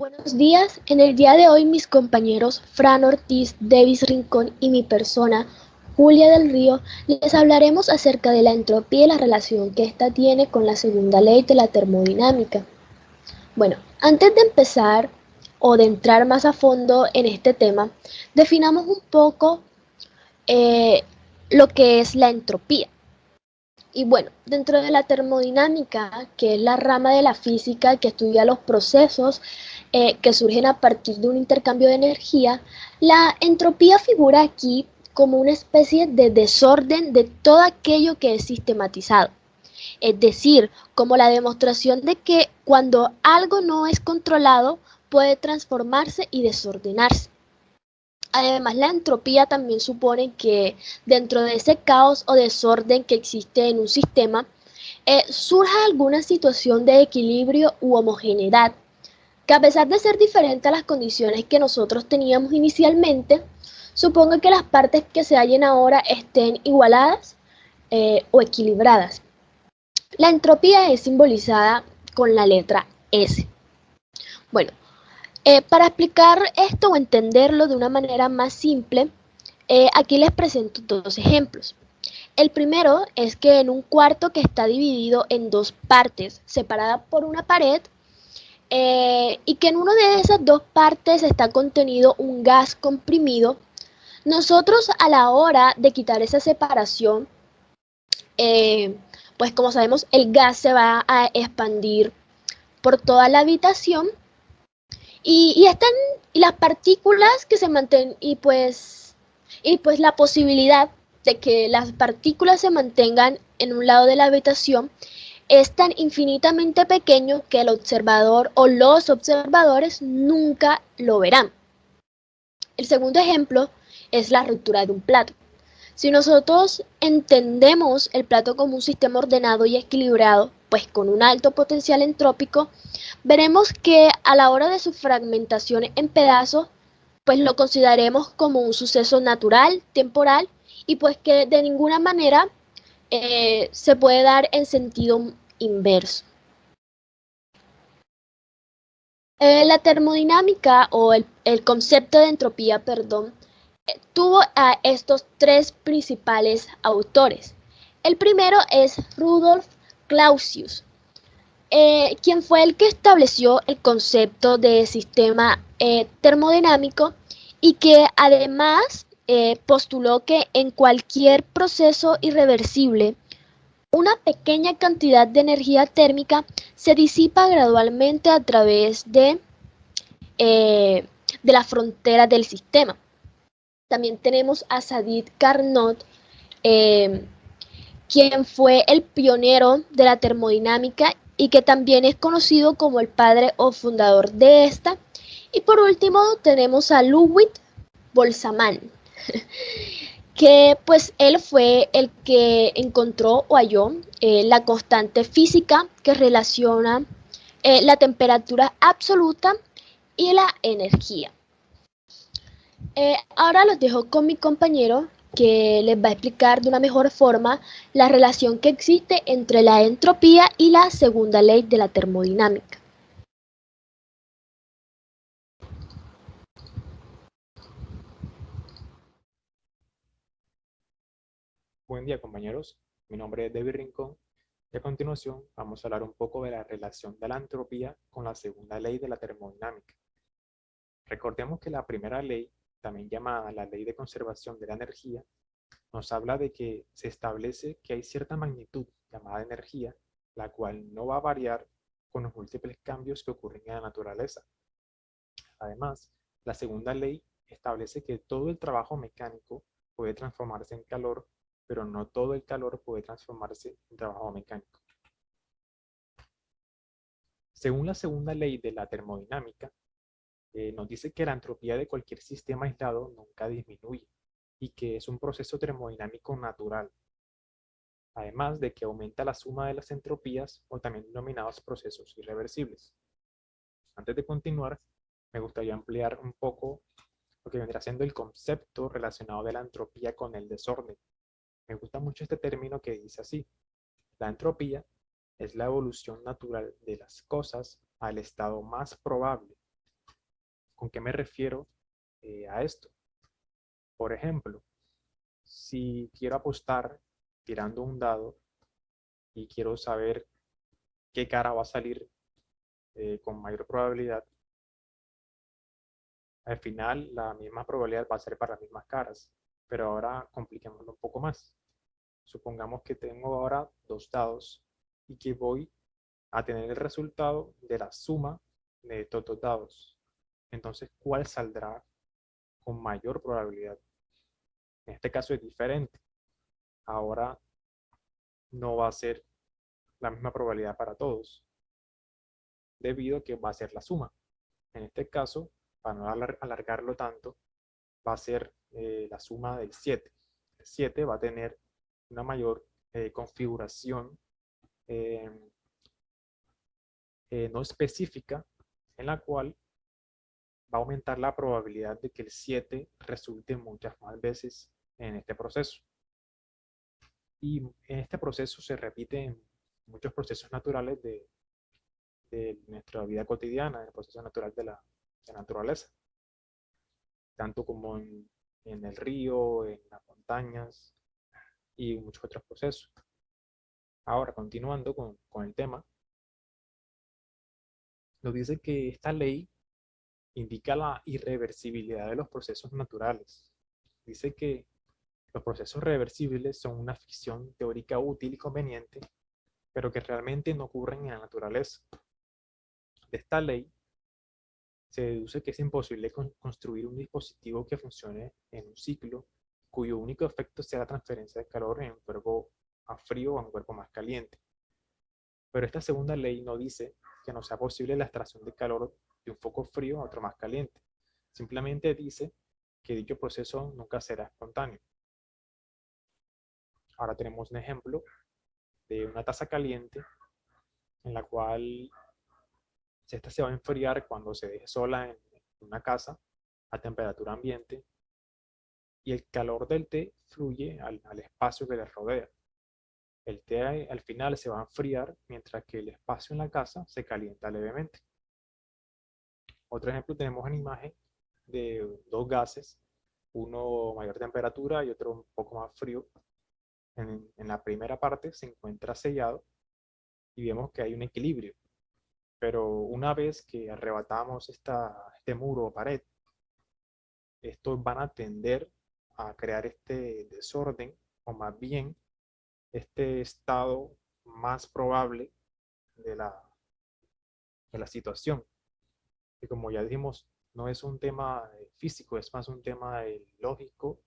Buenos días, en el día de hoy mis compañeros Fran Ortiz, Davis Rincón y mi persona, Julia del Río, les hablaremos acerca de la entropía y la relación que ésta tiene con la segunda ley de la termodinámica. Bueno, antes de empezar o de entrar más a fondo en este tema, definamos un poco eh, lo que es la entropía. Y bueno, dentro de la termodinámica, que es la rama de la física que estudia los procesos que surgen a partir de un intercambio de energía, la entropía figura aquí como una especie de desorden de todo aquello que es sistematizado. Es decir, como la demostración de que cuando algo no es controlado, puede transformarse y desordenarse. Además, la entropía también supone que dentro de ese caos o desorden que existe en un sistema, surja alguna situación de equilibrio u homogeneidad, que a pesar de ser diferente a las condiciones que nosotros teníamos inicialmente, suponga que las partes que se hallen ahora estén igualadas o equilibradas. La entropía es simbolizada con la letra S. Bueno, para explicar esto o entenderlo de una manera más simple, aquí les presento dos ejemplos. El primero es que en un cuarto que está dividido en dos partes, separada por una pared, y que en una de esas dos partes está contenido un gas comprimido, nosotros a la hora de quitar esa separación, eh, pues como sabemos, el gas se va a expandir por toda la habitación y están y las partículas que se mantienen y pues la posibilidad de que las partículas se mantengan en un lado de la habitación es tan infinitamente pequeño que el observador o los observadores nunca lo verán. El segundo ejemplo es la ruptura de un plato. Si nosotros entendemos el plato como un sistema ordenado y equilibrado, pues con un alto potencial entrópico, veremos que a la hora de su fragmentación en pedazos, pues lo consideraremos como un suceso natural, temporal, y pues que de ninguna manera se puede dar en sentido inverso. La termodinámica o el concepto de entropía, perdón, tuvo a estos tres principales autores. El primero es Rudolf Clausius, quien fue el que estableció el concepto de sistema termodinámico y que además postuló que en cualquier proceso irreversible, una pequeña cantidad de energía térmica se disipa gradualmente a través eh, de la frontera del sistema. También tenemos a Sadi Carnot, eh, quien fue el pionero de la termodinámica y que también es conocido como el padre o fundador de esta. Y por último tenemos a Ludwig Boltzmann, que pues él fue el que encontró o halló la constante física que relaciona la temperatura absoluta y la energía. Ahora los dejo con mi compañero que les va a explicar de una mejor forma la relación que existe entre la entropía y la segunda ley de la termodinámica. Buen día, compañeros. Mi nombre es David Rincón y a continuación vamos a hablar un poco de la relación de la entropía con la segunda ley de la termodinámica. Recordemos que la primera ley, también llamada la ley de conservación de la energía, nos habla de que se establece que hay cierta magnitud llamada energía, la cual no va a variar con los múltiples cambios que ocurren en la naturaleza. Además, la segunda ley establece que todo el trabajo mecánico puede transformarse en calor, pero no todo el calor puede transformarse en trabajo mecánico. Según la segunda ley de la termodinámica, nos dice que la entropía de cualquier sistema aislado nunca disminuye y que es un proceso termodinámico natural, además de que aumenta la suma de las entropías o también denominados procesos irreversibles. Antes de continuar, me gustaría ampliar un poco lo que vendrá siendo el concepto relacionado de la entropía con el desorden. Me gusta mucho este término que dice así: la entropía es la evolución natural de las cosas al estado más probable, ¿Con qué me refiero a esto? Por ejemplo, si quiero apostar tirando un dado y quiero saber qué cara va a salir con mayor probabilidad, al final la misma probabilidad va a ser para las mismas caras, pero ahora compliquémoslo un poco más. Supongamos que tengo ahora dos dados y que voy a tener el resultado de la suma de estos dos dados. Entonces, ¿cuál saldrá con mayor probabilidad? En este caso es diferente. Ahora no va a ser la misma probabilidad para todos, debido a que va a ser la suma. En este caso, para no alargarlo tanto, va a ser la suma del 7. El 7 va a tener una mayor configuración eh, no específica, en la cual va a aumentar la probabilidad de que el 7 resulte muchas más veces en este proceso. Y en este proceso se repite en muchos procesos naturales de nuestra vida cotidiana, en el proceso natural de la naturaleza, tanto como en el río, en las montañas y muchos otros procesos. Ahora, continuando con el tema, nos dice que esta ley indica la irreversibilidad de los procesos naturales. Dice que los procesos reversibles son una ficción teórica útil y conveniente, pero que realmente no ocurren en la naturaleza. De esta ley se deduce que es imposible construir un dispositivo que funcione en un ciclo cuyo único efecto sea la transferencia de calor en un cuerpo más frío o en un cuerpo más caliente. Pero esta segunda ley no dice que no sea posible la extracción de calor de un foco frío a otro más caliente. Simplemente dice que dicho proceso nunca será espontáneo. Ahora tenemos un ejemplo de una taza caliente en la cual esta se va a enfriar cuando se deje sola en una casa a temperatura ambiente y el calor del té fluye al espacio que le rodea. El té al final se va a enfriar mientras que el espacio en la casa se calienta levemente. Otro ejemplo tenemos en imagen de dos gases, uno mayor temperatura y otro un poco más frío. En la primera parte se encuentra sellado y vemos que hay un equilibrio, pero una vez que arrebatamos este muro o pared, estos van a tender a crear este desorden, o más bien este estado más probable de la situación, que como ya dijimos, no es un tema físico, es más un tema lógico,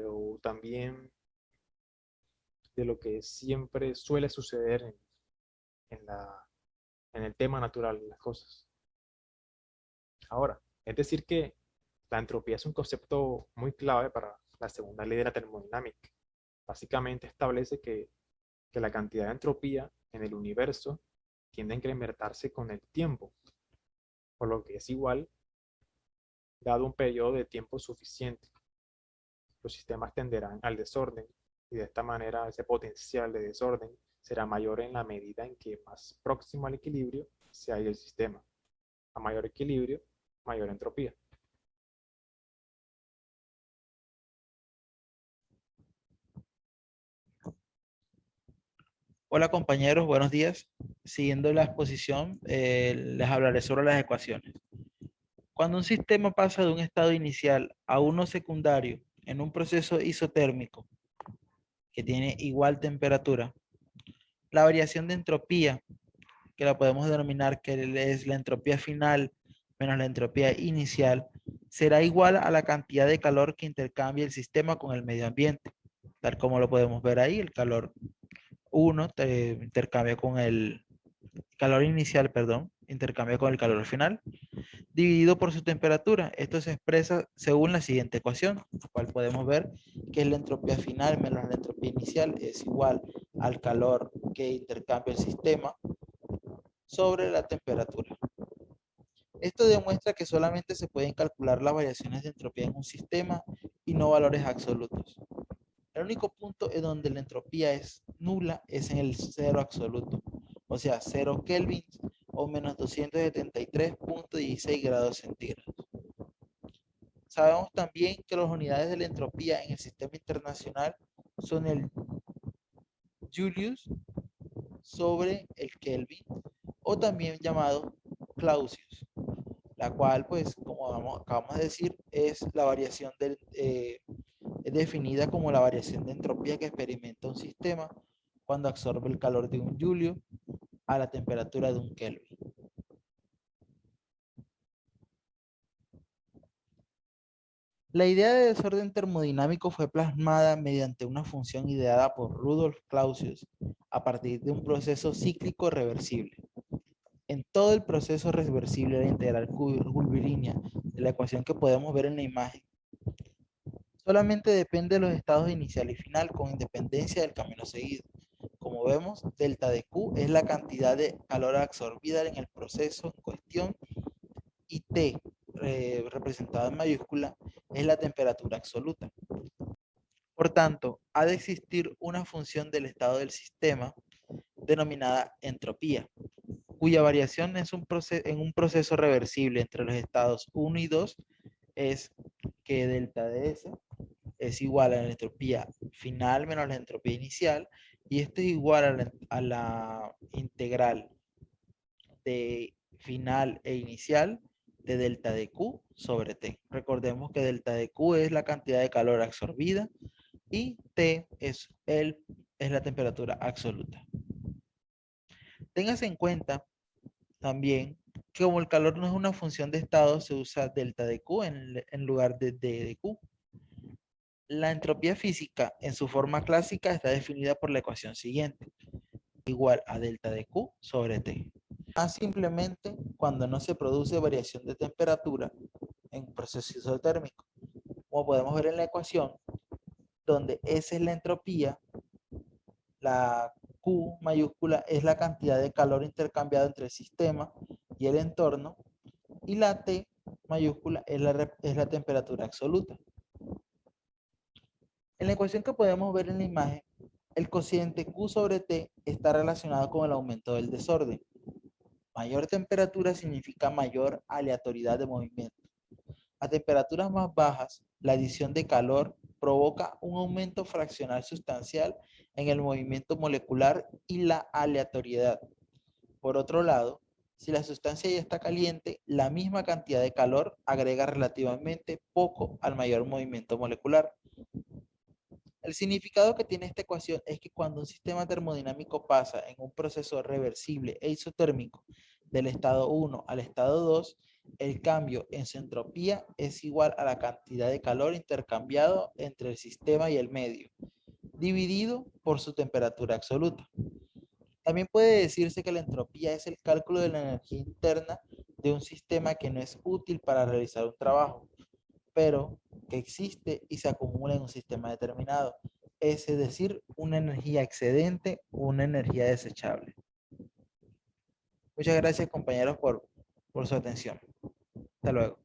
o también de lo que siempre suele suceder en, la, en el tema natural de las cosas. Ahora, es decir que la entropía es un concepto muy clave para la segunda ley de la termodinámica. Básicamente establece que la cantidad de entropía en el universo tiende a incrementarse con el tiempo, por lo que es igual dado un periodo de tiempo suficiente. Los sistemas tenderán al desorden y de esta manera ese potencial de desorden será mayor en la medida en que más próximo al equilibrio se halla el sistema. A mayor equilibrio, mayor entropía. Hola compañeros, buenos días. Siguiendo la exposición, les hablaré sobre las ecuaciones. Cuando un sistema pasa de un estado inicial a uno secundario en un proceso isotérmico que tiene igual temperatura, la variación de entropía, que la podemos denominar que es la entropía final menos la entropía inicial, será igual a la cantidad de calor que intercambia el sistema con el medio ambiente, tal como lo podemos ver ahí, el calor 1 intercambia con el calor inicial, perdón, intercambia con el calor final, dividido por su temperatura. Esto se expresa según la siguiente ecuación, la cual podemos ver que es la entropía final menos la entropía inicial es igual al calor que intercambia el sistema sobre la temperatura. Esto demuestra que solamente se pueden calcular las variaciones de entropía en un sistema y no valores absolutos. El único punto en donde la entropía es nula es en el cero absoluto, o sea, 0 kelvin o menos 273.16 grados centígrados. Sabemos también que las unidades de la entropía en el sistema internacional son el Julius sobre el Kelvin, o también llamado Clausius, la cual, pues, como acabamos de decir, es la variación es definida como la variación de entropía que experimenta un sistema cuando absorbe el calor de un Julio a la temperatura de un Kelvin. La idea de desorden termodinámico fue plasmada mediante una función ideada por Rudolf Clausius a partir de un proceso cíclico reversible. En todo el proceso reversible de la integral curvilínea de la ecuación que podemos ver en la imagen, solamente depende de los estados inicial y final con independencia del camino seguido. Como vemos, delta de Q es la cantidad de calor absorbida en el proceso en cuestión y T, representada en mayúscula, es la temperatura absoluta. Por tanto, ha de existir una función del estado del sistema denominada entropía, cuya variación en un proceso reversible entre los estados 1 y 2 es que delta de S es igual a la entropía final menos la entropía inicial, y esto es igual a la integral de final e inicial de delta de Q sobre T. Recordemos que delta de Q es la cantidad de calor absorbida y T es la temperatura absoluta. Téngase en cuenta también que como el calor no es una función de estado, se usa delta de Q en lugar de D de Q. La entropía física en su forma clásica está definida por la ecuación siguiente, igual a delta de Q sobre T. Simplemente cuando no se produce variación de temperatura en un proceso isotérmico. Como podemos ver en la ecuación, donde S es la entropía, la Q mayúscula es la cantidad de calor intercambiado entre el sistema y el entorno, y la T mayúscula es la temperatura absoluta. En la ecuación que podemos ver en la imagen, el cociente Q sobre T está relacionado con el aumento del desorden. Mayor temperatura significa mayor aleatoriedad de movimiento. A temperaturas más bajas, la adición de calor provoca un aumento fraccional sustancial en el movimiento molecular y la aleatoriedad. Por otro lado, si la sustancia ya está caliente, la misma cantidad de calor agrega relativamente poco al mayor movimiento molecular. El significado que tiene esta ecuación es que cuando un sistema termodinámico pasa en un proceso reversible e isotérmico del estado 1 al estado 2, el cambio en su entropía es igual a la cantidad de calor intercambiado entre el sistema y el medio, dividido por su temperatura absoluta. También puede decirse que la entropía es el cálculo de la energía interna de un sistema que no es útil para realizar un trabajo, pero que existe y se acumula en un sistema determinado, es decir, una energía excedente o una energía desechable. Muchas gracias, compañeros, por su atención. Hasta luego.